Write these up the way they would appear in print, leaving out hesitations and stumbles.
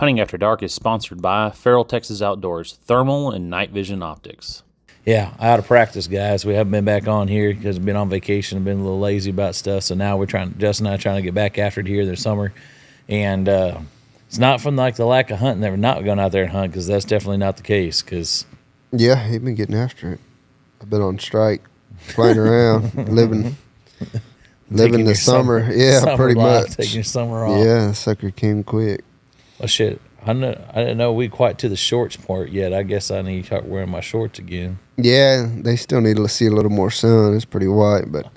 Hunting After Dark is sponsored by Feral Texas Outdoors Thermal and Night Vision Optics. Yeah, out of practice, guys. We haven't been back on here because we've been on vacation and been a little lazy about stuff. So now Justin and I trying to get back after it here this summer. And it's not from like the lack of hunting that we're not going out there and hunt, because that's definitely not the case. Yeah, he's been getting after it. I've been on strike, playing around, living the summer. Yeah, summer pretty life, much. taking your summer off. Yeah, sucker came quick. Well, shit. I didn't know we quite to the shorts part yet. I guess I need to start wearing my shorts again. Yeah, they still need to see a little more sun. It's pretty white, but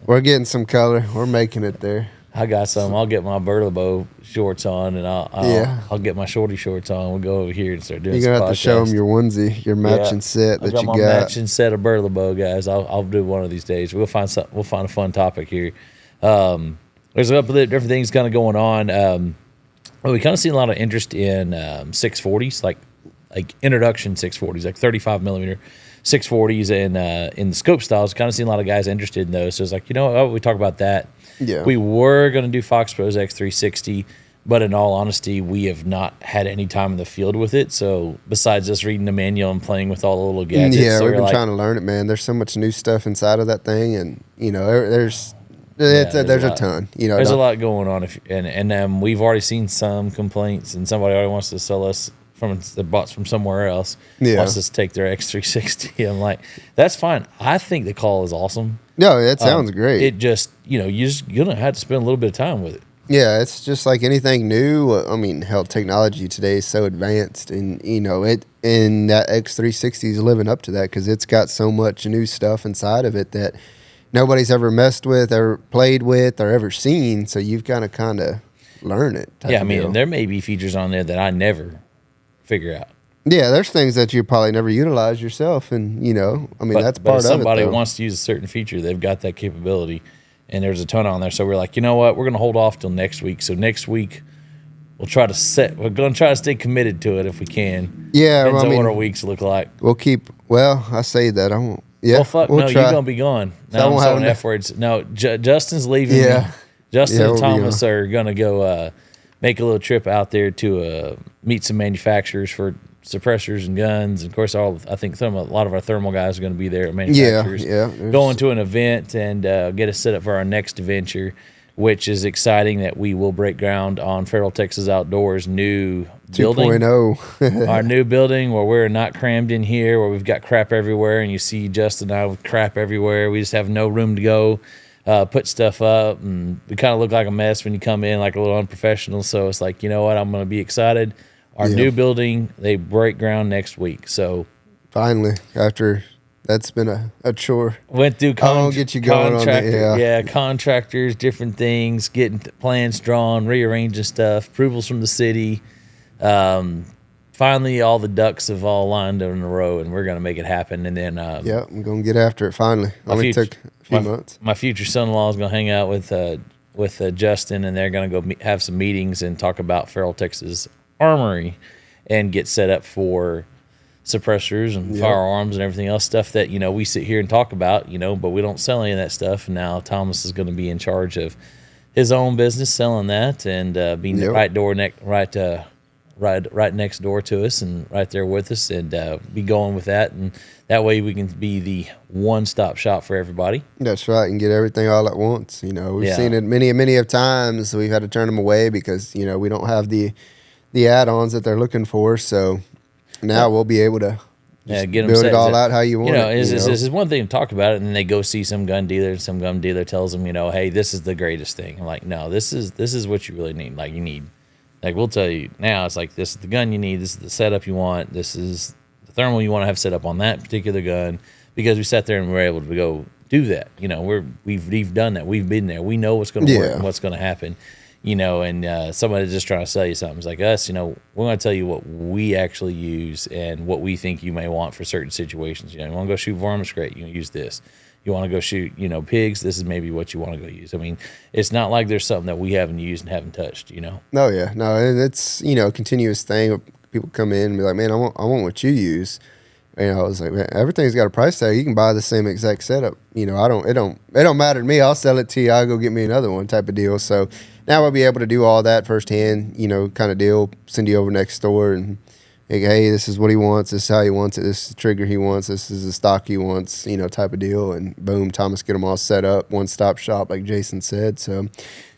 we're getting some color. We're making it there. I got some. I'll get my Burlebo shorts on, and I'll get my shorty shorts on. We'll go over here and start doing. You're gonna have to show them your onesie, your matching set that I got you my got. matching set of Burlebo, guys. I'll do one of these days. We'll find a fun topic here. There's a couple of different things kind of going on. Well, we kind of seen a lot of interest in 640s, like introduction 640s, like 35 millimeter 640s, and in the scope styles. Kind of seen a lot of guys interested in those. So it's like, we talk about that. Yeah, we were going to do Fox Pro's X360, but in all honesty, we have not had any time in the field with it. So besides just reading the manual and playing with all the little gadgets, yeah, we've been trying to learn it, man. There's so much new stuff inside of that thing, and there's a ton. There's a lot going on. And we've already seen some complaints, and somebody already wants to sell us that bought from somewhere else. Yeah. Wants us to take their X360. I'm like, that's fine. I think the call is awesome. No, that sounds great. It just, you're gonna have to spend a little bit of time with it. Yeah, it's just like anything new. I mean, hell, technology today is so advanced, and that X360 is living up to that, because it's got so much new stuff inside of it that nobody's ever messed with, or played with, or ever seen. So you've got to kind of learn it. Yeah, I mean, there may be features on there that I never figure out. Yeah, there's things that you probably never utilize yourself, and that's part of it. If somebody wants to use a certain feature, they've got that capability, and there's a ton on there. So we're like, you know what? We're going to hold off till next week. So next week, we're going to try to stay committed to it if we can. Yeah, depends on what our weeks look like. I say that I won't. Yeah, well, fuck, no, you're gonna be gone. Now I'm saying F words. No, Justin's leaving. Yeah, Justin and Thomas are gonna go make a little trip out there to meet some manufacturers for suppressors and guns. And of course, I think a lot of our thermal guys are gonna be there at manufacturers. Yeah, going to an event and get us set up for our next venture, which is exciting. That we will break ground on Feral Texas Outdoors' new building, 2.0. our new building, where we're not crammed in here, where we've got crap everywhere, and you see Justin and I with crap everywhere. We just have no room to go put stuff up, and we kind of look like a mess when you come in, like a little unprofessional. So it's like, you know what, I'm going to be excited. Our new building, they break ground next week. So finally, after that's been a chore. Went through get you going on that, contractors, different things, getting plans drawn, rearranging stuff, approvals from the city. Finally, all the ducks have all lined in a row, and we're going to make it happen. And then, I'm going to get after it finally. Only took a few months. My future son-in-law is going to hang out with Justin, and they're going to go have some meetings and talk about Feral Texas Armory and get set up for suppressors and firearms and everything else, stuff that we sit here and talk about, but we don't sell any of that stuff. And now Thomas is going to be in charge of his own business, selling that, and being right next door to us and right there with us, and be going with that, and that way we can be the one-stop shop for everybody. That's right, and get everything all at once. We've seen it many of times. We've had to turn them away because we don't have the add-ons that they're looking for. So now we'll be able to get them build it all out how you want it. It's one thing to talk about it, and then they go see some gun dealer, and some gun dealer tells them, hey, this is the greatest thing. I'm like, no, this is what you really need. Like, you need, like, we'll tell you now, it's like, this is the gun you need, this is the setup you want, this is the thermal you want to have set up on that particular gun, because we sat there and we were able to go do that. We've done that. We've been there. We know what's going to work and what's going to happen. And somebody's just trying to sell you something. It's like us, we're going to tell you what we actually use and what we think you may want for certain situations. You want to go shoot varmints, great, you can use this. You want to go shoot, pigs, this is maybe what you want to go use. I mean, it's not like there's something that we haven't used and haven't touched, No, yeah. No, it's, a continuous thing. People come in and be like, man, I want what you use. I was like, man, everything's got a price tag. You can buy the same exact setup. It don't matter to me. I'll sell it to you. I'll go get me another one type of deal. So now we'll be able to do all that firsthand, kind of deal, send you over next door and, like, hey, this is what he wants, this is how he wants it, this is the trigger he wants, this is the stock he wants, type of deal. And boom, Thomas get them all set up, one-stop shop, like Jason said. So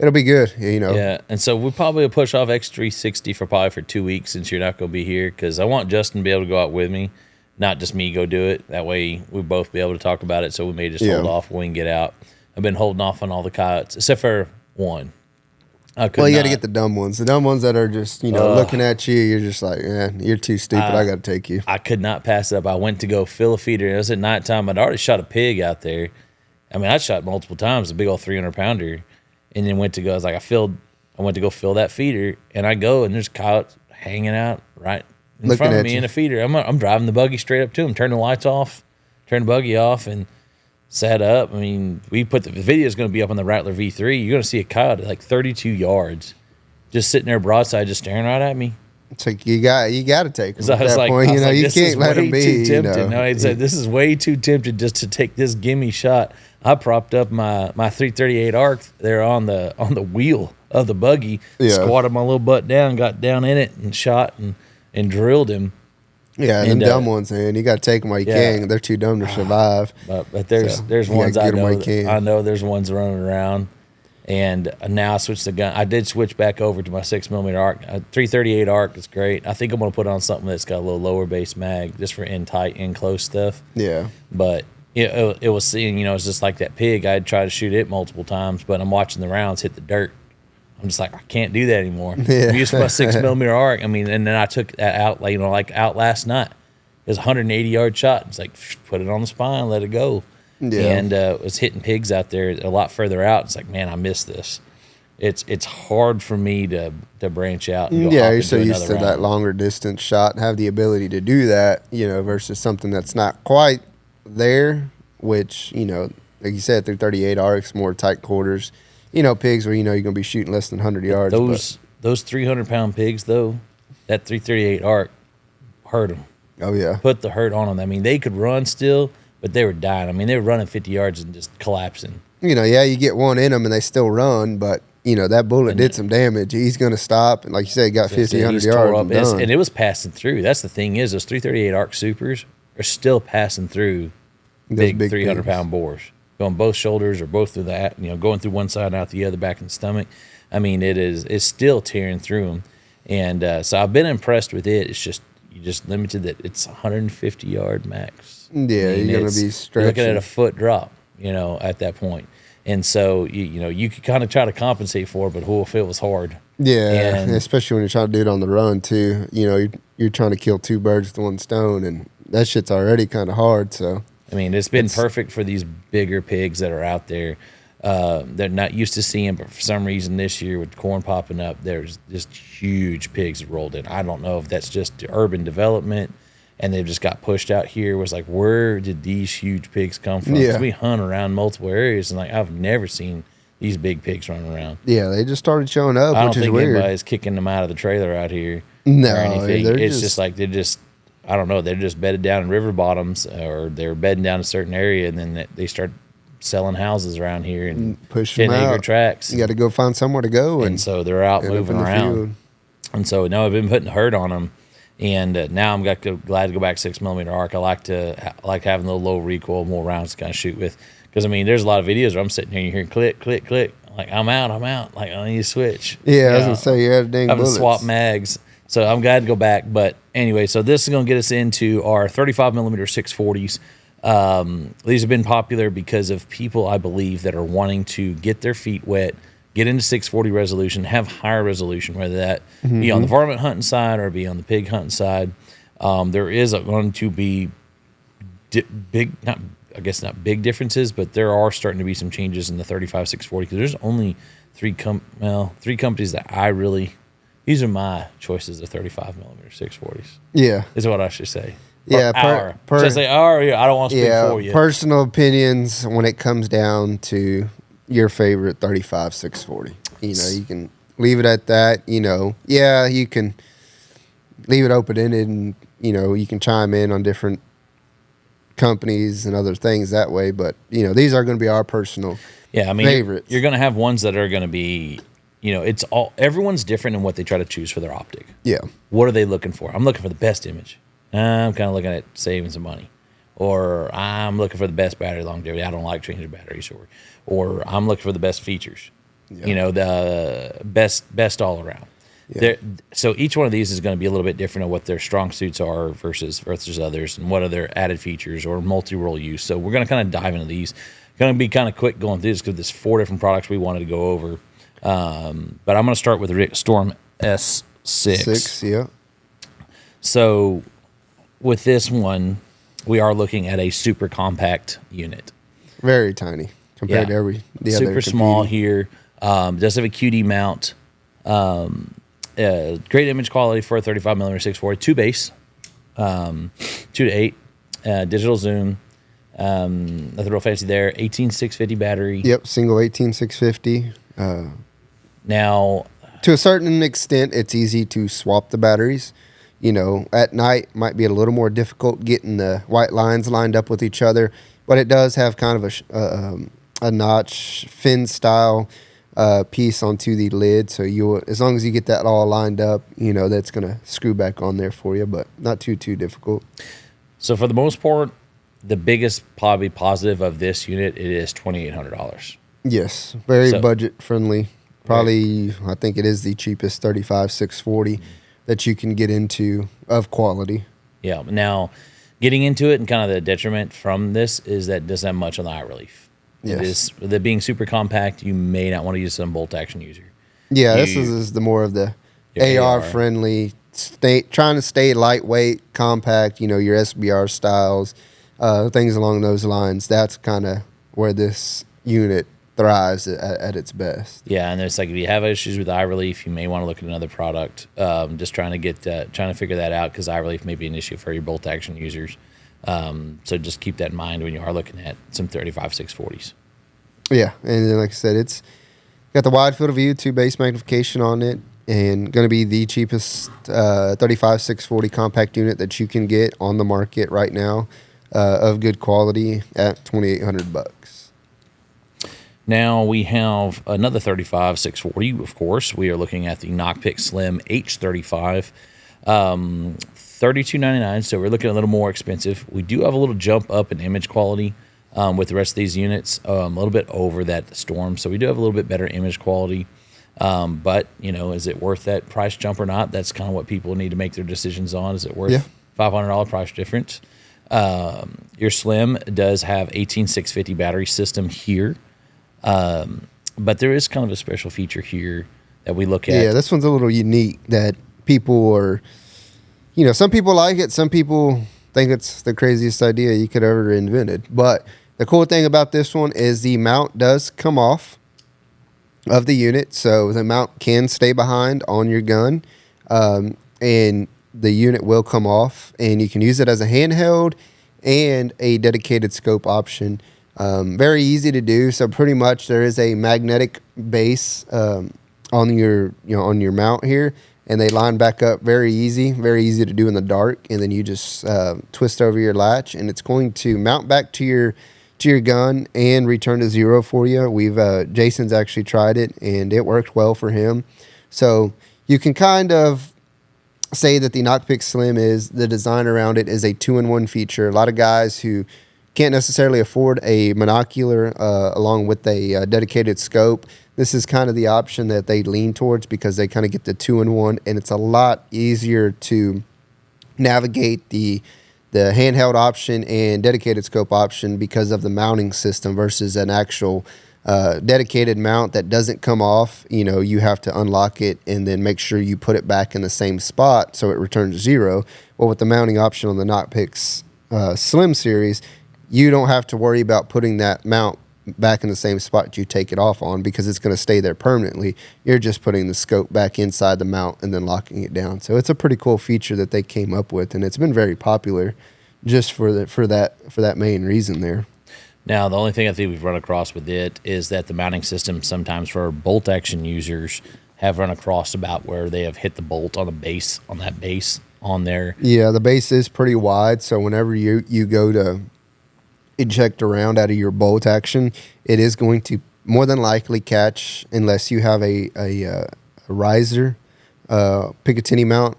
it'll be good, Yeah, and so we'll probably push off X360 for 2 weeks since you're not going to be here, because I want Justin to be able to go out with me, not just me go do it. That way we'll both be able to talk about it, so we may just hold off when we can get out. I've been holding off on all the coyotes, except for one. Well, you got to get the dumb ones. The dumb ones that are just, looking at you, you're just like, you're too stupid. I got to take you. I could not pass it up. I went to go fill a feeder. It was at nighttime. I'd already shot a pig out there. I mean, I shot multiple times, a big old 300-pounder, and then went to go. I was like, I went to go fill that feeder, and I go, and there's coyotes hanging out right in front of me in a feeder. I'm driving the buggy straight up to him, turn the lights off, turn the buggy off, and sat up. I mean, the video is going to be up on the Rattler V3. You're going to see a coyote at like 32 yards, just sitting there broadside, just staring right at me. It's like you got to take him. So at that point, you can't let him be. No, I'd say this is way too tempted just to take this gimme shot. I propped up my 338 arc there on the wheel of the buggy, squatted my little butt down, got down in it, and shot and drilled him. Yeah, and them dumb ones, man. You got to take them while you can. They're too dumb to survive. But there's ones I know there's ones running around. And now I switched the gun. I did switch back over to my 6mm arc. 338 arc is great. I think I'm going to put on something that's got a little lower base mag just for in tight, in close stuff. Yeah. But it was seeing, it's just like that pig. I'd try to shoot it multiple times, but I'm watching the rounds hit the dirt. I'm just like, I can't do that anymore. Yeah. I used my 6mm arc. I mean, and then I took that out, out last night. It was a 180-yard shot. It's like, put it on the spine, let it go. Yeah. And it was hitting pigs out there a lot further out. It's like, man, I miss this. It's hard for me to branch out. And go you're so used to that longer distance shot and have the ability to do that, versus something that's not quite there, which, like you said, through 38 arcs, more tight quarters. Pigs where, you're going to be shooting less than 100 yards. Those 300-pound pigs, though, that 338 arc hurt them. Oh, yeah. Put the hurt on them. I mean, they could run still, but they were dying. I mean, they were running 50 yards and just collapsing. You get one in them and they still run, but, that bullet did some damage. He's going to stop. And like you said, he got 50, 100 yards. And it was passing through. That's the thing is, those 338 arc supers are still passing through big 300-pound bores. Going both shoulders or both through that, going through one side and out the other, back in the stomach. I mean, it's still tearing through them. And so I've been impressed with it. It's just, you just limited that it's 150-yard max. Yeah, you're going to be stretching. You're looking at a foot drop, at that point. And so, you could kind of try to compensate for it, but if it was hard. Yeah, and especially when you're trying to do it on the run, too. You're trying to kill two birds with one stone, and that shit's already kind of hard, so. I mean, it's been perfect for these bigger pigs that are out there. They're not used to seeing, but for some reason this year with corn popping up, there's just huge pigs rolled in. I don't know if that's just urban development and they've just got pushed out here. It was like, where did these huge pigs come from? Yeah. We hunt around multiple areas, and like I've never seen these big pigs running around. Yeah, they just started showing up, which is weird. I don't think anybody's kicking them out of the trailer out here. No, or anything. It's just like I don't know. They're just bedded down in river bottoms, or they're bedding down a certain area, and then they start selling houses around here and push them 10-acre out. tracks. You got to go find somewhere to go, and so they're out moving around. And so now I've been putting hurt on them, and now I'm glad to go back 6mm arc. I like having a little low recoil, more rounds to kind of shoot with, because I mean, there's a lot of videos where I'm sitting here, you hear click, click, click. Like I'm out. Like I need to switch. Yeah, I was gonna say you had dang bullets. Swap mags. So I'm glad to go back. But anyway, so this is going to get us into our 35mm 640s. These have been popular because of people, I believe, that are wanting to get their feet wet, get into 640 resolution, have higher resolution, whether that be on the varmint hunting side or be on the pig hunting side. There is going to be not big differences, but there are starting to be some changes in the 35 640, because there's only three companies that these are my choices of 35mm 640s. Yeah. Is what I should say. Yeah. Should I say our? Yeah, I don't want to speak for you. Personal opinions when it comes down to your favorite 35 640. You can leave it at that. Yeah, you can leave it open-ended, and, you can chime in on different companies and other things that way. But, these are going to be our personal favorites. You're going to have ones that are going to be it's all everyone's different in what they try to choose for their optic. Yeah. What are they looking for? I'm looking for the best image. I'm kind of looking at saving some money, or I'm looking for the best battery longevity. I don't like changing batteries, or I'm looking for the best features. Yeah. The best all around. Yeah. So each one of these is going to be a little bit different of what their strong suits are versus others, and what are their added features or multi-role use. So we're going to kind of dive into these. Going to be kind of quick going through this because there's 4 different products we wanted to go over. But I'm going to start with the Storm S6. 6, yeah. So with this one, we are looking at a super compact unit. Very tiny compared to the other. Super small here. Does have a QD mount. Great image quality for a 35 millimeter 640, 2 base, 2 to 8, digital zoom. Nothing real fancy there. 18650 battery. Yep, single 18650. Now, to a certain extent, it's easy to swap the batteries. At night might be a little more difficult getting the white lines lined up with each other, but it does have kind of a notch fin style piece onto the lid. So as long as you get that all lined up, that's going to screw back on there for you, but not too difficult. So for the most part, the biggest probably positive of this unit, it is $2,800. Yes, very budget friendly. Probably, I think it is the cheapest 35-640 that you can get into of quality. Yeah. Now, getting into it and kind of the detriment from this is that it doesn't have much on the eye relief. Yes. With it being super compact, you may not want to use some bolt action user. Yeah, this is the more of the AR friendly, trying to stay lightweight, compact, your SBR styles, things along those lines. That's kind of where this unit thrives at its best. Yeah, and it's like if you have issues with eye relief, you may want to look at another product. Just trying to figure that out because eye relief may be an issue for your bolt action users. So just keep that in mind when you are looking at some 35-640s. Yeah, and then like I said, it's got the wide field of view, 2 base magnification on it, and going to be the cheapest 35-640 compact unit that you can get on the market right now, of good quality at $2,800. Now we have another 35-640. Of course, we are looking at the Knockpick Slim H35. $32.99, so we're looking a little more expensive. We do have a little jump up in image quality with the rest of these units, a little bit over that Storm, so we do have a little bit better image quality. But, is it worth that price jump or not? That's kind of what people need to make their decisions on. Is it worth $500 price difference? Your Slim does have 18650 battery system here, but there is kind of a special feature here that we look at. Yeah, this one's a little unique that people are... some people like it. Some people think it's the craziest idea you could ever invented. But the cool thing about this one is the mount does come off of the unit. So the mount can stay behind on your gun. And the unit will come off. And you can use it as a handheld and a dedicated scope option. Very easy to do. So pretty much there is a magnetic base on your mount here. And they line back up very easy to do in the dark. And then you just twist over your latch, and it's going to mount back to your gun and return to 0 for you. Jason's actually tried it, and it worked well for him. So you can kind of say that the Knockpick Slim the design around it is a 2-in-1 feature. A lot of guys who can't necessarily afford a monocular along with a dedicated scope, this is kind of the option that they lean towards because they kind of get the 2-in-1, and it's a lot easier to navigate the handheld option and dedicated scope option because of the mounting system versus an actual dedicated mount that doesn't come off. You have to unlock it and then make sure you put it back in the same spot so it returns 0. Well, with the mounting option on the Knockpick Slim series, you don't have to worry about putting that mount back in the same spot you take it off on because it's going to stay there permanently. You're just putting the scope back inside the mount and then locking it down. So it's a pretty cool feature that they came up with, and it's been very popular just for that main reason there. Now, the only thing I think we've run across with it is that the mounting system sometimes for bolt action users have run across about where they have hit the bolt on that base on there. Yeah, the base is pretty wide, so whenever you go to eject around out of your bolt action, it is going to more than likely catch, unless you have a riser Picatinny mount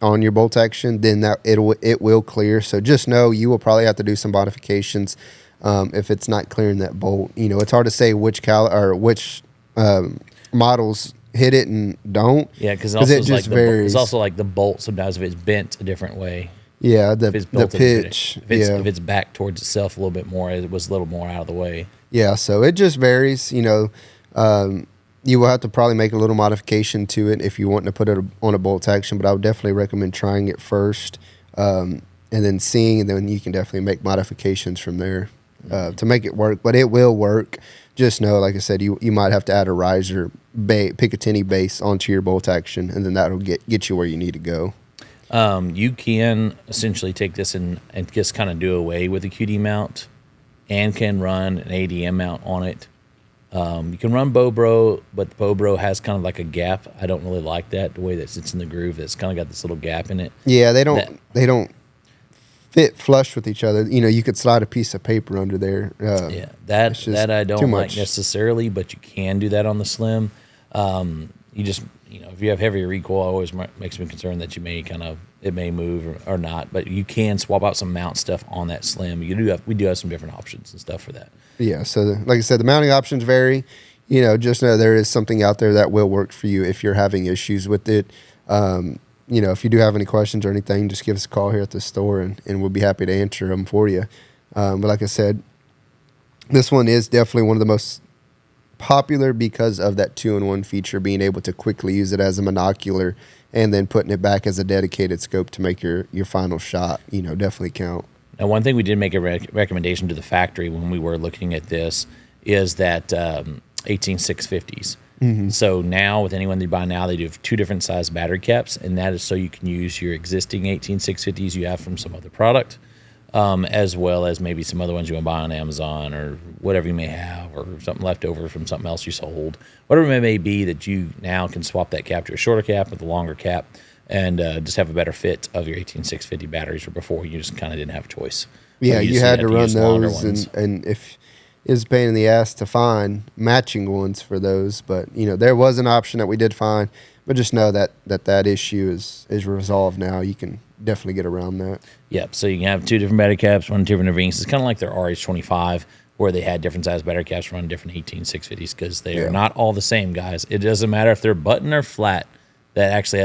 on your bolt action, then it will clear. So just know you will probably have to do some modifications if it's not clearing that bolt. You know, it's hard to say which models hit it and don't. Yeah, because it just varies. It's also like the bolt. Sometimes if it's bent a different way. Yeah, If it's the built pitch. if it's back towards itself a little bit more, it was a little more out of the way. Yeah, so it just varies. You know, you will have to probably make a little modification to it if you want to put it on a bolt action. But I would definitely recommend trying it first, and then seeing, and then you can definitely make modifications from there to make it work. But it will work. Just know, like I said, you might have to add a riser Picatinny base onto your bolt action, and then that'll get you where you need to go. You can essentially take this and just kind of do away with the QD mount and can run an ADM mount on it. You can run Bobro, but the Bobro has kind of like a gap. I don't really like that, the way that sits in the groove. It's kind of got this little gap in it. Yeah, they don't fit flush with each other. You know, you could slide a piece of paper under there. That I don't like necessarily, but you can do that on the Slim. You just, if you have heavier recoil, it always makes me concerned that it may move or not. But you can swap out some mount stuff on that Slim. We do have some different options and stuff for that. Yeah, so like I said, the mounting options vary. You know, just know there is something out there that will work for you if you're having issues with it. If you do have any questions or anything, just give us a call here at the store, and we'll be happy to answer them for you. But like I said, this one is definitely one of the most popular because of that 2-in-1 feature, being able to quickly use it as a monocular and then putting it back as a dedicated scope to make your final shot, definitely count. Now, one thing we did make a recommendation to the factory when we were looking at this is that 18650s. Mm-hmm. So now with anyone they buy now, they do have 2 different size battery caps, and that is so you can use your existing 18650s you have from some other product, as well as maybe some other ones you want to buy on Amazon or whatever you may have, or something left over from something else you sold. Whatever it may be, that you now can swap that cap to a shorter cap with a longer cap and just have a better fit of your 18650 batteries, where before you just kind of didn't have a choice. Yeah, you had to run those, and if it was a pain in the ass to find matching ones for those, but there was an option that we did find. But just know that issue is resolved now. You can definitely get around that. Yep. So you can have 2 different battery caps, run 2 different rings. It's kind of like their RH25, where they had different size battery caps run different 18650s, because they are not all the same, guys. It doesn't matter if they're button or flat. That actually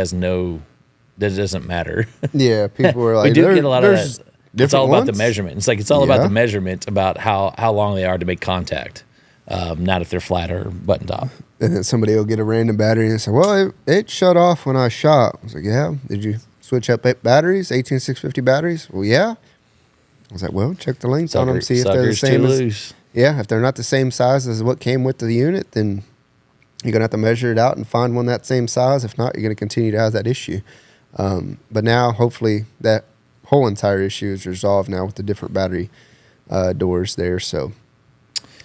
that doesn't matter. Yeah, people were like, we do get a lot of that. It's all about the ones? measurement. It's all about the measurement, about how long they are to make contact, not if they're flat or button top. And then somebody will get a random battery and say, well, it shut off when I shot. I was like, yeah. Did you switch up batteries, 18650 batteries? Well, yeah. I was like, well, check the length on them, see if they're the same if they're not the same size as what came with the unit, then you're going to have to measure it out and find one that same size. If not, you're going to continue to have that issue. But now, hopefully, that whole entire issue is resolved now with the different battery doors there. So,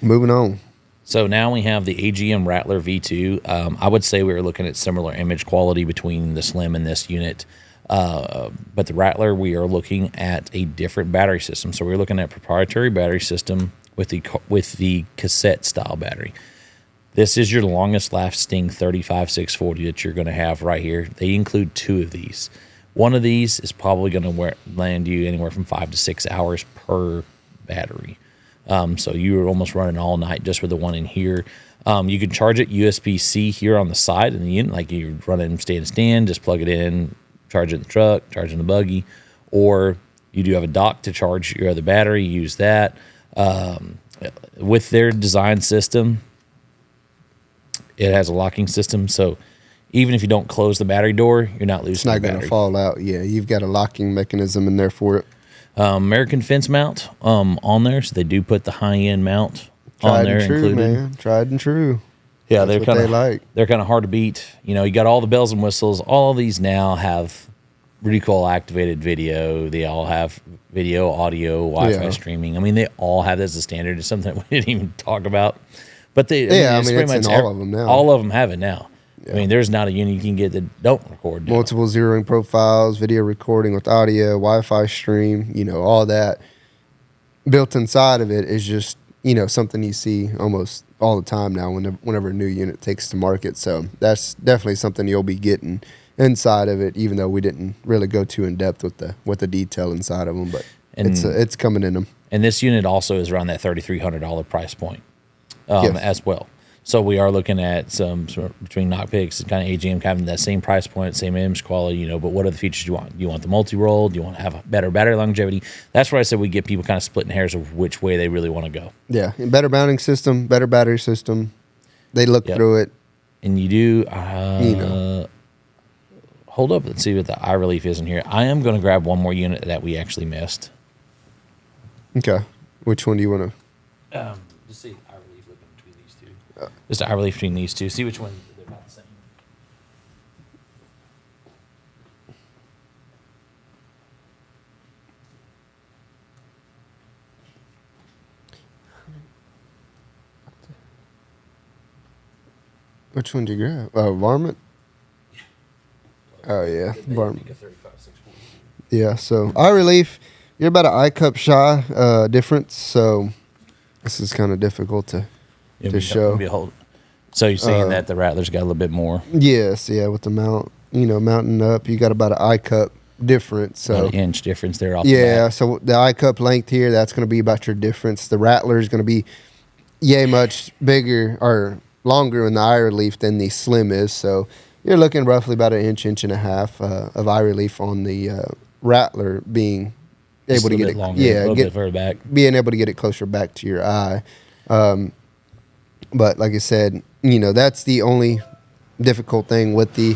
moving on. So now we have the AGM Rattler V2. I would say we were looking at similar image quality between the Slim and this unit. But the Rattler, we are looking at a different battery system. So we're looking at proprietary battery system with the cassette style battery. This is your longest lasting 35640 that you're going to have right here. They include 2 of these. One of these is probably going to land you anywhere from 5 to 6 hours per battery. So you're almost running all night just with the one in here. You can charge it USB-C here on the side in the unit, like you're running stand, just plug it in, charge it in the truck, charge it in the buggy, or you do have a dock to charge your other battery, use that. With their design system, it has a locking system, so even if you don't close the battery door, you're not losing It's not going to fall out. Yeah, you've got a locking mechanism in there for it. American Fence mount on there, so they do put the high-end mount on there included. Man. Tried and true. Yeah, That's they're kind of hard to beat. You got all the bells and whistles. All of these now have recoil activated video. They all have video, audio, Wi-Fi streaming. I mean, they all have this as a standard. It's something that we didn't even talk about. But it's pretty much all of them now. All of them have it now. Yeah. I mean, there's not a unit you can get that don't record now. Multiple zeroing profiles, video recording with audio, Wi-Fi stream, all that built inside of it is just something you see almost all the time now whenever a new unit takes to market. So that's definitely something you'll be getting inside of it, even though we didn't really go too in depth with the detail inside of them. But it's coming in them. And this unit also is around that $3,300 price point Yes. as well. So we are looking at some sort of between Knockpicks and kind of AGM having that same price point, same image quality, but what are the features you want? You want the multi-roll? Do you want to have a better battery longevity? That's where I said we get people kind of splitting hairs of which way they really want to go. Yeah, and better mounting system, better battery system. They look through it. And you do, hold up and see what the iRelief is in here. I am going to grab one more unit that we actually missed. Okay. Which one do you want to? Just see iRelief looking between these two. Just iRelief between these two. See which one they're about the same. Which one did you grab? Oh, Varmint? Oh, yeah. Varmint. Yeah, so iRelief, you're about an eye cup shy difference, so this is kind of difficult to show. So you're saying that the Rattler's got a little bit more? Yes, yeah, with the mount, mounting up, you got about an eye cup difference. So About an inch difference there off the yeah, bat. so the eye cup length here, that's going to be about your difference. The Rattler is going to be much bigger or longer in the iRelief than the Slim is. So you're looking roughly about an inch and a half of iRelief on the Rattler being Just able to a get bit it, longer, a little bit further back. being able to get it closer back to your eye. But like I said, that's the only difficult thing with the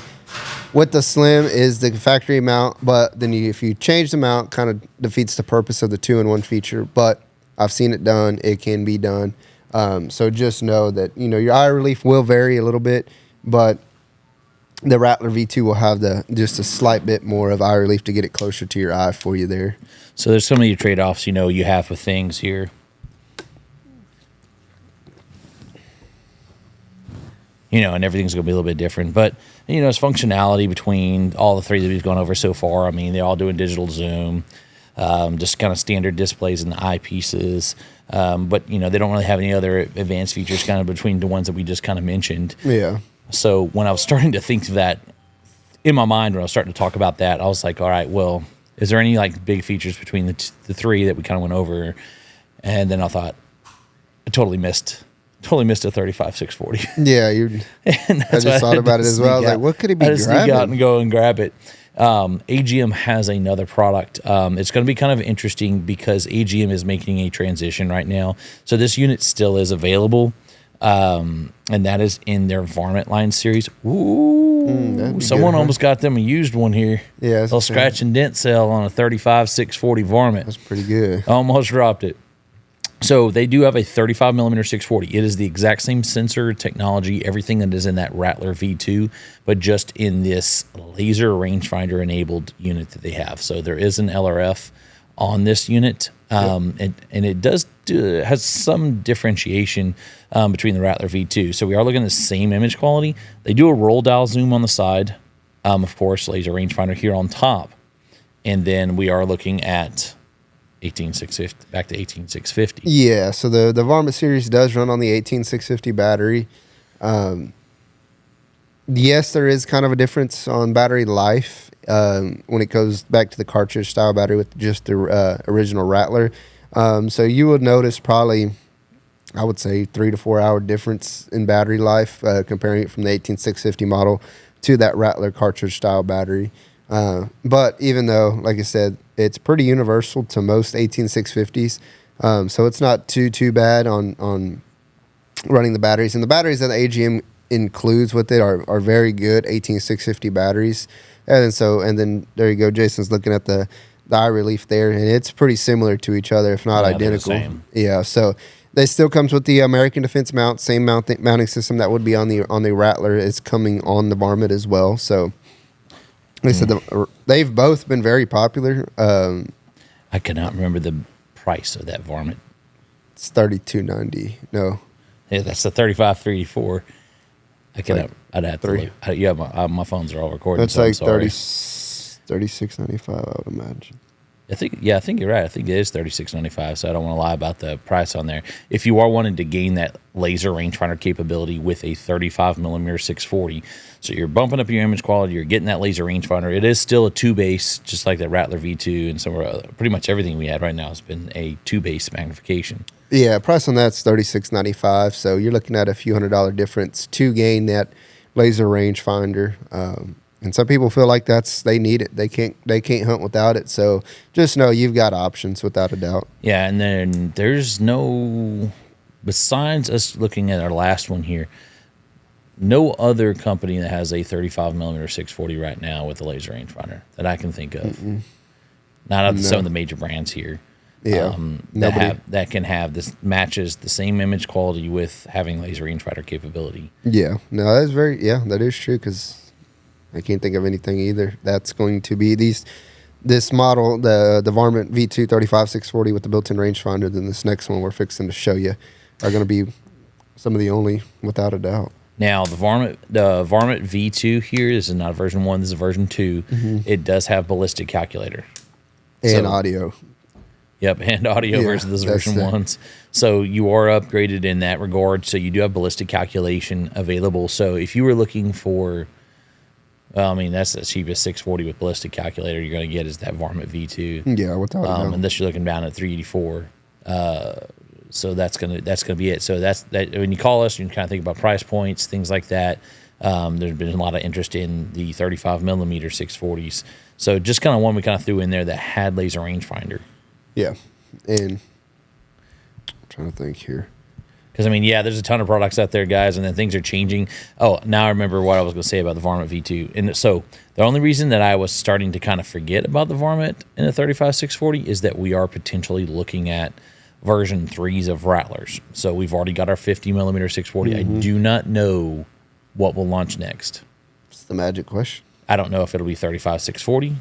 Slim is the factory mount. But then if you change the mount, kind of defeats the purpose of the 2-in-1 feature. But I've seen it done; it can be done. So just know that your iRelief will vary a little bit, but the Rattler V2 will have just a slight bit more of iRelief to get it closer to your eye for you there. So there's so many trade-offs, you have with things here. And everything's going to be a little bit different. But, it's functionality between all the three that we've gone over so far. I mean, they're all doing digital zoom, just kind of standard displays in the eyepieces. But, they don't really have any other advanced features kind of between the ones that we just kind of mentioned. Yeah. So when I was starting to think of that in my mind, when I was starting to talk about that, I was like, all right, well, is there any big features between the three that we kind of went over? And then I thought, I totally missed a 35-640. Yeah, And I just thought about it as well. I was like, what could he be I just sneak out grabbing? and go and grab it. AGM has another product. It's going to be kind of interesting because AGM is making a transition right now. So this unit still is available, and that is in their Varmint line series. Ooh, someone almost got them a used one here. Yeah, a little scratch and dent sale on a 35-640 Varmint. That's pretty good. Almost dropped it. So they do have a 35 millimeter 640. It is the exact same sensor technology, everything that is in that Rattler V2, but just in this laser rangefinder enabled unit that they have. So there is an LRF on this unit, and it has some differentiation between the Rattler V2. So we are looking at the same image quality. They do a roll dial zoom on the side, of course, laser rangefinder here on top, and then we are looking at 18650 back to 18650. Yeah, so the Varmint series does run on the 18650 battery. Yes, there is kind of a difference on battery life when it goes back to the cartridge style battery with just the original Rattler. So you would notice probably, I would say, 3 to 4 hour difference in battery life comparing it from the 18650 model to that Rattler cartridge style battery. But even though, like I said, it's pretty universal to most 18650s, so it's not too bad on running the batteries. And the batteries that the AGM includes with it are very good 18650 batteries. And then there you go. Jason's looking at the iRelief there, and it's pretty similar to each other, if not identical. Yeah, so they still comes with the American Defense mount, same mounting system that would be on the Rattler. It's coming on the Varmint as well. So. They said they've both been very popular. I cannot remember the price of that Varmint. It's $32.90. No, yeah, that's the 35-384. I cannot. I'd have to three. look. Yeah, my phones are all recording. that's so like I'm sorry. $36.95. I would imagine. I think you're right. I think it is $36.95. So I don't want to lie about the price on there. If you are wanting to gain that laser rangefinder capability with a 35 millimeter 640, so you're bumping up your image quality, you're getting that laser rangefinder. It is still a 2-base, just like that Rattler V2 and some pretty much everything we had right now has been a 2-base magnification. Yeah, price on that's $36.95. So you're looking at a few $100 difference to gain that laser rangefinder. And some people feel like they need it. They can't hunt without it. So just know you've got options without a doubt. Yeah, and then there's no, besides us looking at our last one here, no other company that has a 35 millimeter 640 right now with a laser rangefinder that I can think of. Not of some of the major brands here. Yeah, that can have this matches the same image quality with having laser rangefinder capability. Yeah, no, that's that is true because I can't think of anything either. That's going to be this model, the Varmint V2 35-640 with the built-in rangefinder. Then this next one we're fixing to show you are going to be some of the only, without a doubt. Now the Varmint V2 here, this is not version 1, this is version 2. It does have ballistic calculator and audio. Yep, and audio versus this version 1s. So you are upgraded in that regard. So you do have ballistic calculation available. So if you were looking for, well, I mean, that's the cheapest 640 with ballistic calculator you're going to get is that Varmint V2. Yeah, without a doubt. Unless you're looking down at 384. So that's gonna be it. So that's that. When you call us, you can kind of think about price points, things like that. There's been a lot of interest in the 35 millimeter 640s. So just kind of one we kind of threw in there that had laser rangefinder. Yeah, and I'm trying to think here. Because, I mean, yeah, there's a ton of products out there, guys, and then things are changing. Oh, now I remember what I was going to say about the Varmint V2. And so the only reason that I was starting to kind of forget about the Varmint in the 35-640 is that we are potentially looking at version 3s of Rattlers. So we've already got our 50 millimeter 640. I do not know what will launch next. It's the magic question. I don't know if it'll be 35-640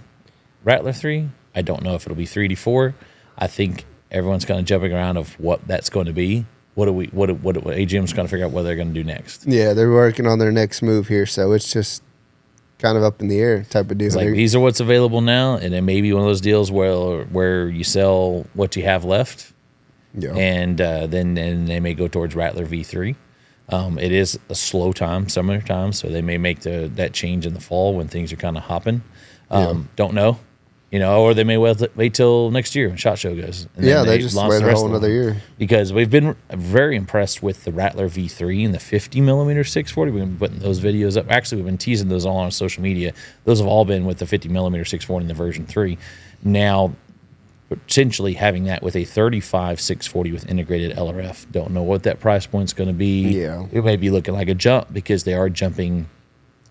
Rattler 3. I don't know if it'll be 3D4. I think everyone's kind of jumping around of what that's going to be. What AGM's going to figure out what they're going to do next. Yeah, they're working on their next move here, so it's just kind of up in the air type of deal. It's like these are what's available now, and it may be one of those deals where you sell what you have left, and then they may go towards Rattler V3. It is a slow time, summer time, so they may make that change in the fall when things are kind of hopping. Don't know. Or they may wait till next year when SHOT Show goes. And they just wait a whole another year. Because we've been very impressed with the Rattler V3 and the 50 millimeter 640. We've been putting those videos up. Actually, we've been teasing those all on social media. Those have all been with the 50 millimeter 640 in the version 3. Now, potentially having that with a 35 640 with integrated LRF. Don't know what that price point's going to be. Yeah. It may be looking like a jump because they are jumping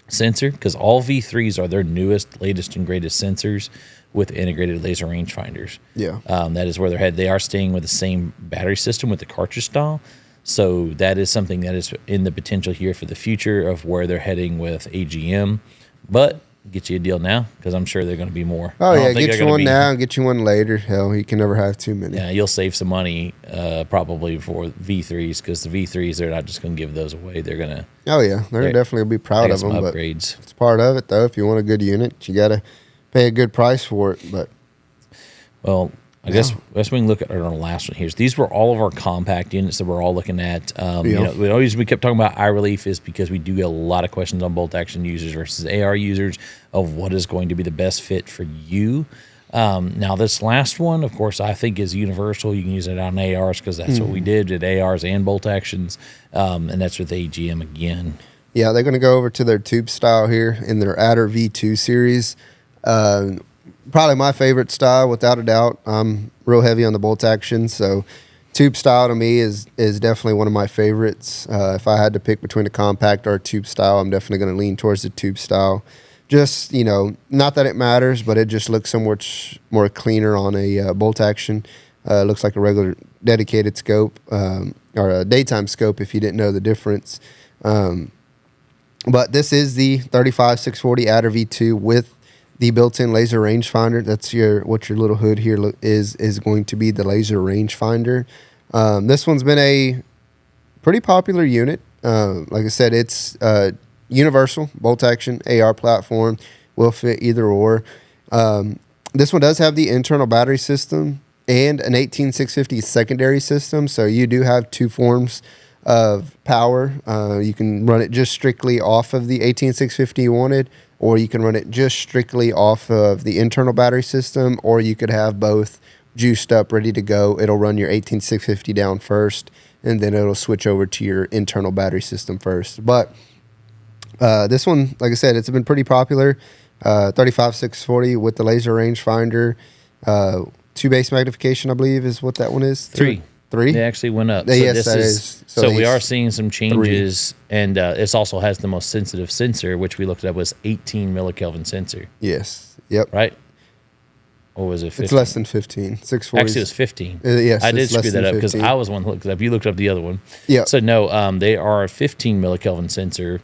sensor, because all V3s are their newest, latest, and greatest sensors with integrated laser rangefinders. Yeah. That is where they're headed. They are staying with the same battery system with the cartridge style. So that is something that is in the potential here for the future of where they're heading with AGM. But get you a deal now, because I'm sure they're going to be more. Oh, yeah, get you one now, get you one later. Hell, you can never have too many. Yeah, you'll save some money probably for V3s, because the V3s, they're not just going to give those away. They're going to... Oh, yeah, they're definitely going to be proud of them. Upgrades. But it's part of it, though. If you want a good unit, you got to pay a good price for it. But well, I guess we can look at our last one here. These were all of our compact units that we're all looking at. We kept talking about eye relief is because we do get a lot of questions on bolt action users versus AR users of what is going to be the best fit for you. Now this last one, of course, I think is universal. You can use it on ARs because that's what we did at ARs and bolt actions, and that's with AGM again. Yeah, they're going to go over to their tube style here in their Adder V2 series. Probably my favorite style, without a doubt. I'm real heavy on the bolt action, so tube style to me is definitely one of my favorites. If I had to pick between a compact or a tube style, I'm definitely going to lean towards the tube style. Just, not that it matters, but it just looks so much more cleaner on a bolt action. Looks like a regular dedicated scope, or a daytime scope if you didn't know the difference. But this is the 35-640 Adder V2 with the built-in laser rangefinder. That's what your little hood here is going to be, the laser rangefinder. This one's been a pretty popular unit. Like I said, it's universal bolt action AR platform, will fit either or. This one does have the internal battery system and an 18650 secondary system. So you do have two forms of power. You can run it just strictly off of the 18650 you wanted, or you can run it just strictly off of the internal battery system, or you could have both juiced up, ready to go. It'll run your 18650 down first, and then it'll switch over to your internal battery system first. But this one, like I said, it's been pretty popular. 35640 with the laser rangefinder, 2 base magnification, I believe, is what that one is. 3. 3. They actually went up. So Yes, this that is. is. So we these are seeing some changes, and this also has the most sensitive sensor, which we looked at was 18 millikelvin sensor, Yes. Yep. right? Or was it 15? It's less than 15. 640. Actually, it was 15. Yes, I did it's less screw that than up because 15. I was one who looked it up. You looked up the other one. Yeah. So no, they are a 15 millikelvin sensor,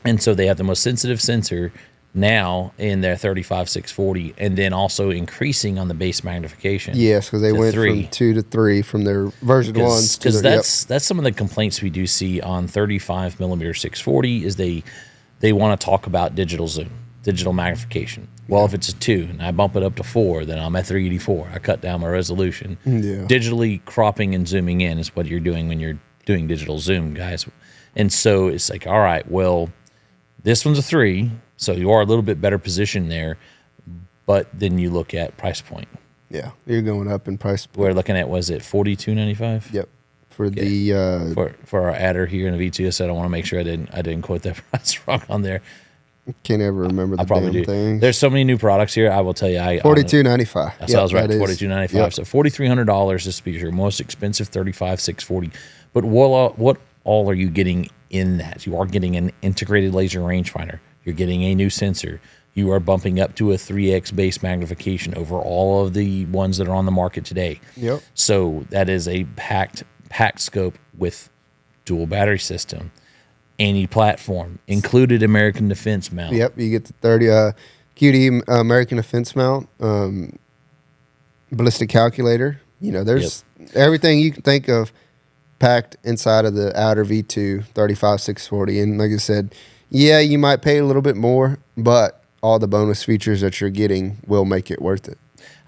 and so they have the most sensitive sensor now in their 35640, and then also increasing on the base magnification. Yes, because they to went 3. from 2 to 3 from their version 1s. Because that's some of the complaints we do see on 35 millimeter 640 is they want to talk about digital zoom, digital magnification. Well, if it's a 2 and I bump it up to 4, then I'm at 384. I cut down my resolution. Yeah. Digitally cropping and zooming in is what you're doing when you're doing digital zoom, guys. And so it's like, all right, well, this one's a 3, so you are a little bit better positioned there. But then you look at price point. Yeah, you're going up in price. We're looking at, was it $42.95? Yep. For the For our adder here in the V2S, I don't want to make sure I didn't quote that price wrong on there. can't ever remember the I probably damn do. thing. There's so many new products here. I will tell you, $42.95. So I was right, that is. $42.95. Yep. So $4,300. This be your most expensive 35/640. But what all are you getting in that? You are getting an integrated laser rangefinder. You're getting a new sensor. You are bumping up to a 3x base magnification over all of the ones that are on the market today. Yep. So that is a packed scope with dual battery system, any platform, included American Defense mount. Yep, you get the 30 QD American Defense mount, ballistic calculator. You know, there's everything you can think of packed inside of the outer V2 35640. And like I said, yeah, you might pay a little bit more, but all the bonus features that you're getting will make it worth it.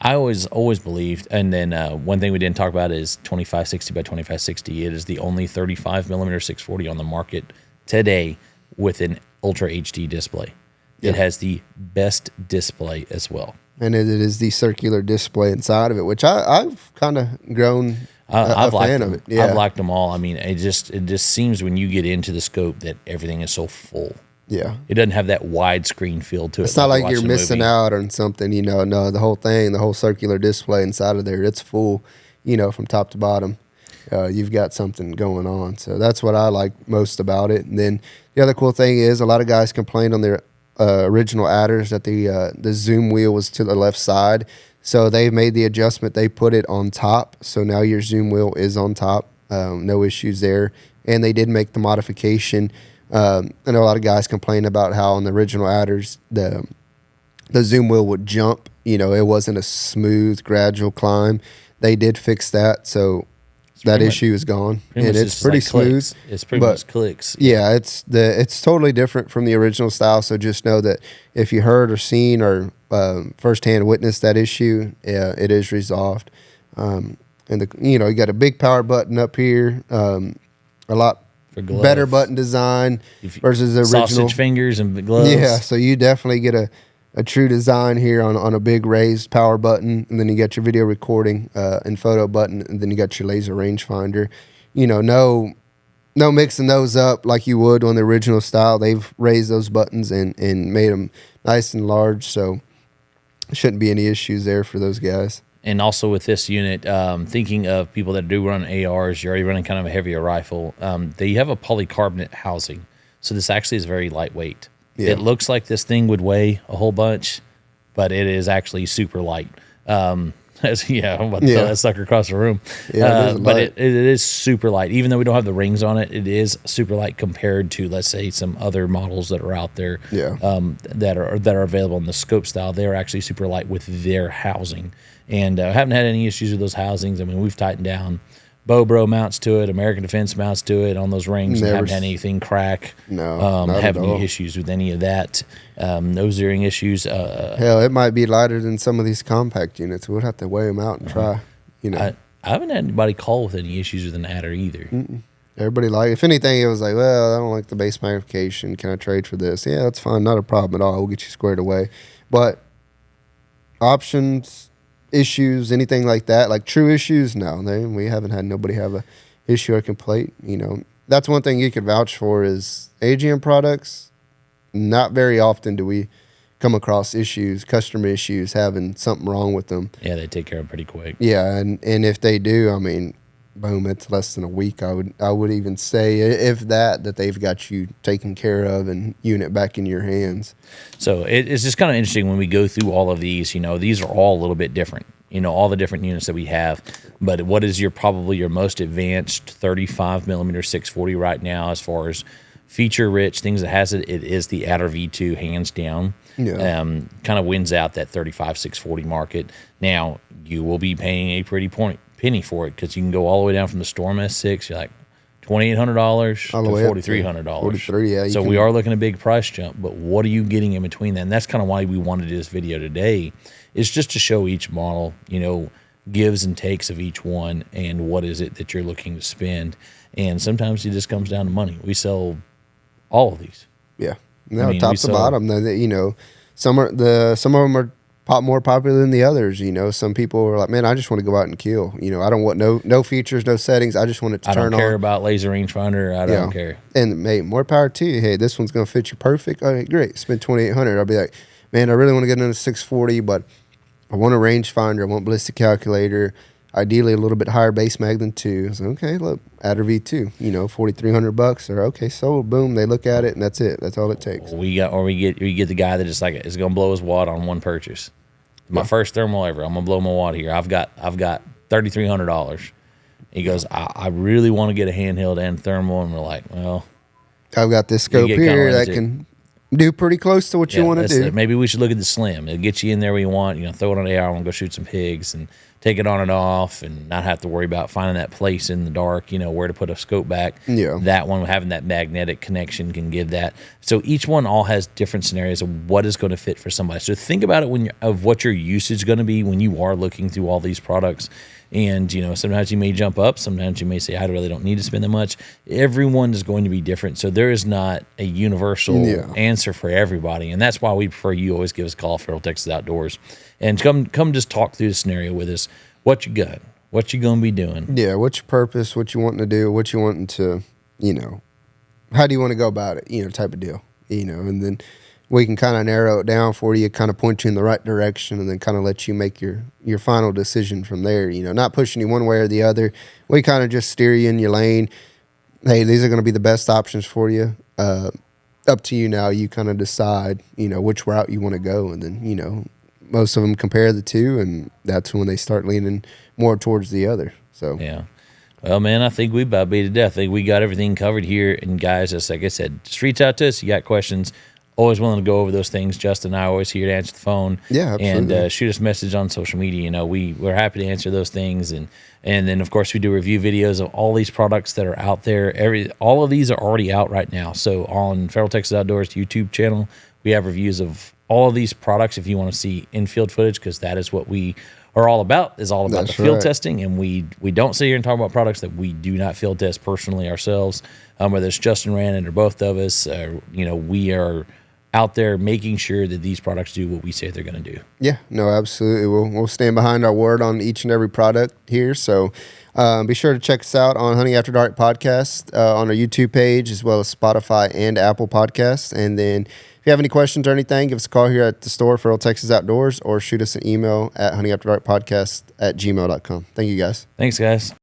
I always believed, and then one thing we didn't talk about is 2560 by 2560. It is the only 35 millimeter 640 on the market today with an Ultra HD display. It has the best display as well. And it is the circular display inside of it, which I've kind of grown a fan of it. Yeah. I've liked them all. I mean, it just seems when you get into the scope that everything is so full. Yeah. It doesn't have that widescreen feel to it. It's not like you're missing out on something, you know. No, the whole thing, the whole circular display inside of there, it's full, you know, from top to bottom. You've got something going on. So that's what I like most about it. And then the other cool thing is a lot of guys complained on their original adders that the zoom wheel was to the left side. So they made the adjustment. They put it on top. So now your zoom wheel is on top. No issues there. And they did make the modification. I know a lot of guys complain about how on the original adders, the zoom wheel would jump. You know, it wasn't a smooth, gradual climb. They did fix that. So that issue is gone. And it's pretty smooth. Clicks. It's pretty much clicks. Yeah, it's totally different from the original style. So just know that if you heard or seen or firsthand witnessed that issue, it is resolved. And you got a big power button up here, a lot better button design versus the original. Sausage fingers and gloves. Yeah, so you definitely get a true design here on a big raised power button, and then you got your video recording and photo button, and then you got your laser rangefinder. You know, no mixing those up like you would on the original style. They've raised those buttons and made them nice and large, so shouldn't be any issues there for those guys. And also with this unit, thinking of people that do run ARs, you're already running kind of a heavier rifle. They have a polycarbonate housing, so this actually is very lightweight. Yeah. It looks like this thing would weigh a whole bunch, but it is actually super light. I'm about to throw that sucker across the room. Yeah, but it is super light. Even though we don't have the rings on it, it is super light compared to, let's say, some other models that are out there that are available in the scope style. They're actually super light with their housing. And I haven't had any issues with those housings. I mean, we've tightened down Bobro mounts to it, American Defense mounts to it on those rings. Never Haven't had anything crack. No, not have at any all. issues with any of that. Nose earring issues. Hell, it might be lighter than some of these compact units. We'll have to weigh them out and try. You know, I haven't had anybody call with any issues with an adder either. everybody if anything, it was like, well, I don't like the base magnification. Can I trade for this? Yeah, that's fine. Not a problem at all. We'll get you squared away. But options, issues, anything like that, like true issues, no, we haven't had nobody have a issue or complaint. You know, that's one thing you could vouch for is AGM products. Not very often do we come across issues, customer issues, having something wrong with them. Yeah, they take care of it pretty quick. Yeah, and if they do, I mean, boom, it's less than a week. I would even say, if that they've got you taken care of and unit back in your hands. So it's just kind of interesting when we go through all of these. You know, these are all a little bit different. You know, all the different units that we have. But what is probably your most advanced 35 millimeter 640 right now as far as feature rich things that has it? It is the Adder V2, hands down. Yeah. Kind of wins out that 35 640 market. Now you will be paying a pretty penny for it because you can go all the way down from the Storm S6. You're like $2,800 All the to way up to $4,300. $43, yeah, So we are looking at a big price jump, but what are you getting in between that? And that's kind of why we wanted to do this video today, is just to show each model, you know, gives and takes of each one and what is it that you're looking to spend. And sometimes it just comes down to money. We sell all of these. Yeah, no, I mean, top to bottom. You know, some of them are more popular than the others. You know, some people are like, man, I just want to go out and kill. You know, I don't want no features, no settings. I just want it to turn on. I don't care about laser rangefinder. I don't care. And hey, more power to you. Hey, this one's gonna fit you perfect. All right, great. Spend $2,800. I'll be like, man, I really want to get into 640, but I want a rangefinder. I want ballistic calculator. Ideally, a little bit higher base mag than 2. So, okay, look, Adder V2, you know, $4,300. Or okay, so boom, they look at it and that's it. That's all it takes. We get the guy that just like is gonna blow his wad on one purchase. My first thermal ever. I'm gonna blow my wad here. I've got $3,300. He goes, I really want to get a handheld and thermal, and we're like, well, I've got this scope get kinda here that legit. can do pretty close to what you want to that's do. it. Maybe we should look at the Slim. It'll get you in there where you want. You know, throw it on the AR and go shoot some pigs and take it on and off and not have to worry about finding that place in the dark, you know, where to put a scope back. Yeah. That one, having that magnetic connection can give that. So each one all has different scenarios of what is going to fit for somebody. So think about it of what your usage is going to be when you are looking through all these products. And, you know, sometimes you may jump up. Sometimes you may say, I really don't need to spend that much. Everyone is going to be different. So there is not a universal answer for everybody. And that's why we prefer you always give us a call, Feral Texas Outdoors. And come just talk through the scenario with us. What you got? What you going to be doing? Yeah, what's your purpose? What you wanting to do? What you wanting to, you know, how do you want to go about it? You know, type of deal. You know, and then we can kind of narrow it down for you, kind of point you in the right direction, and then kind of let you make your final decision from there. You know, not pushing you one way or the other. We kind of just steer you in your lane. Hey, these are going to be the best options for you. Up to you now. You kind of decide, you know, which route you want to go, and then, you know, most of them compare the two, and that's when they start leaning more towards the other. So yeah. Well, man, I think we about beat to death. I think we got everything covered here. And guys, just like I said, just reach out to us. You got questions. Always willing to go over those things. Justin and I are always here to answer the phone. Yeah, absolutely. And shoot us a message on social media. You know, we're happy to answer those things. And then, of course, we do review videos of all these products that are out there. All of these are already out right now. So on Feral Texas Outdoors YouTube channel, we have reviews of all of these products if you want to see in-field footage, because that is what we are all about, is all about That's the field right. testing. And we don't sit here and talk about products that we do not field test personally ourselves, whether it's Justin Rannon or both of us. You know, we are out there making sure that these products do what we say they're going to do. yeah, no, absolutely. We'll stand behind our word on each and every product here. So be sure to check us out on Hunting After Dark podcast on our YouTube page, as well as Spotify and Apple Podcasts. And then if you have any questions or anything, give us a call here at the store, Feral Texas Outdoors, or shoot us an email at huntingafterdarkpodcast@gmail.com. Thank you, guys. Thanks, guys.